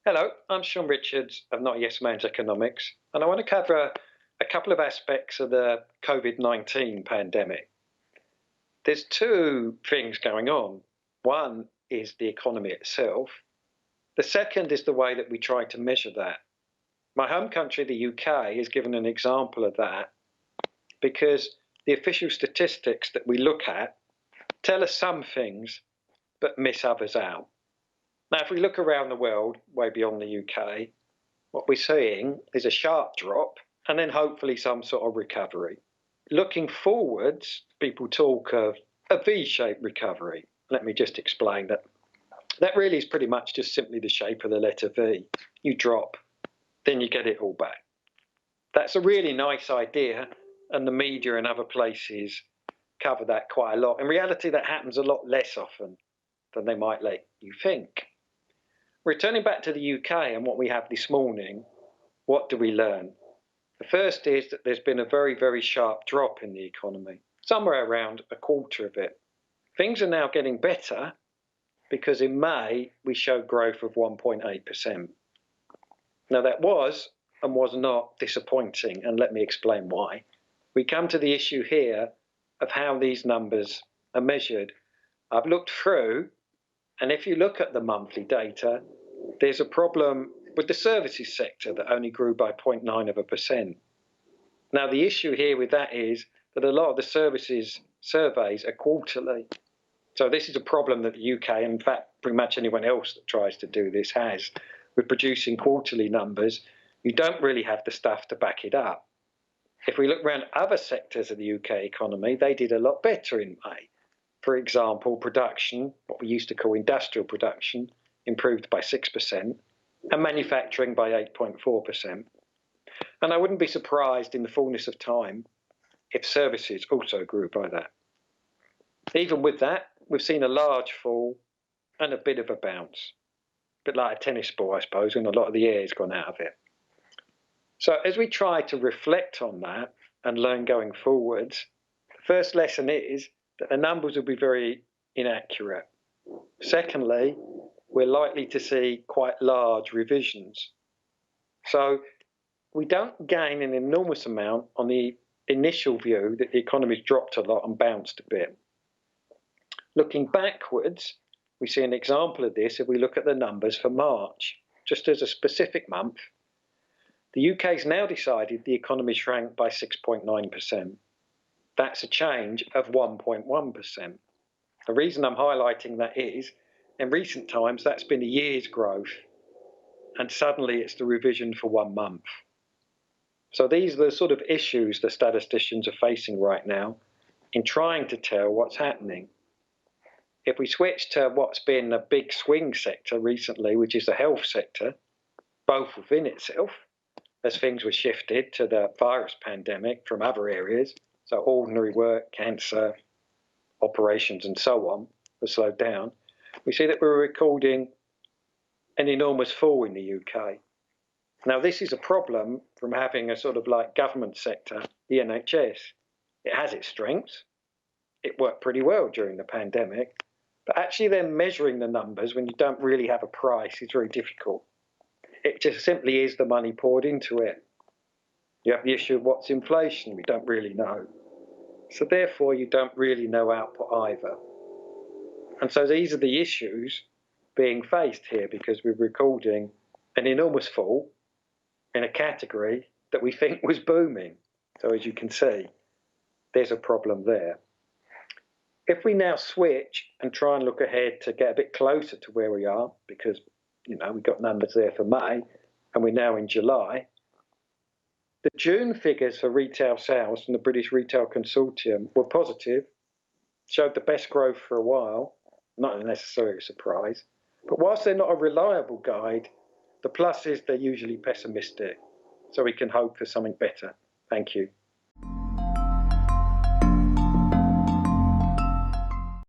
Hello, I'm Shaun Richards of Not Yes Man's Economics, and I want to cover a couple of aspects of the COVID-19 pandemic. There's two things going on. One is the economy itself. The second is the way that we try to measure that. My home country, the UK, is given an example of that because the official statistics that we look at tell us some things but miss others out. Now, if we look around the world, way beyond the UK, what we're seeing is a sharp drop and then hopefully some sort of recovery. Looking forwards, people talk of a V-shaped recovery. Let me just explain that. That really is pretty much just simply the shape of the letter V. You drop, then you get it all back. That's a really nice idea, and the media and other places cover that quite a lot. In reality, that happens a lot less often than they might let you think. Returning back to the UK and what we have this morning, what do we learn? The first is that there's been a very, very sharp drop in the economy, somewhere around a quarter of it. Things are now getting better because in May we showed growth of 1.8%. Now that was and was not disappointing, and let me explain why. We come to the issue here of how these numbers are measured. I've looked through, and if you look at the monthly data, there's a problem with the services sector that only grew by 0.9%. Now, the issue here with that is that a lot of the services surveys are quarterly. So this is a problem that the UK, and in fact, pretty much anyone else that tries to do this has. With producing quarterly numbers, you don't really have the stuff to back it up. If we look around other sectors of the UK economy, they did a lot better in May. For example, production, what we used to call industrial production, improved by 6%, and manufacturing by 8.4%. And I wouldn't be surprised in the fullness of time if services also grew by that. Even with that, we've seen a large fall and a bit of a bounce. A bit like a tennis ball, I suppose, when a lot of the air's gone out of it. So as we try to reflect on that and learn going forwards, the first lesson is that the numbers will be very inaccurate. Secondly, we're likely to see quite large revisions. So we don't gain an enormous amount on the initial view that the economy's dropped a lot and bounced a bit. Looking backwards, we see an example of this if we look at the numbers for March. Just as a specific month, the UK's now decided the economy shrank by 6.9%. That's a change of 1.1%. The reason I'm highlighting that is, in recent times, that's been a year's growth, and suddenly it's the revision for 1 month. So these are the sort of issues the statisticians are facing right now in trying to tell what's happening. If we switch to what's been a big swing sector recently, which is the health sector, both within itself, as things were shifted to the virus pandemic from other areas, so ordinary work, cancer, operations and so on, were slowed down, we see that we're recording an enormous fall in the UK. Now, this is a problem from having a sort of like government sector, the NHS. It has its strengths. It worked pretty well during the pandemic, but actually then measuring the numbers when you don't really have a price is very difficult. It just simply is the money poured into it. You have the issue of what's inflation, we don't really know. So therefore, you don't really know output either. And so these are the issues being faced here because we're recording an enormous fall in a category that we think was booming. So as you can see, there's a problem there. If we now switch and try and look ahead to get a bit closer to where we are, because we've got numbers there for May and we're now in July, the June figures for retail sales from the British Retail Consortium were positive, showed the best growth for a while, not necessarily a surprise, but whilst they're not a reliable guide, the plus is they're usually pessimistic, so we can hope for something better. Thank you.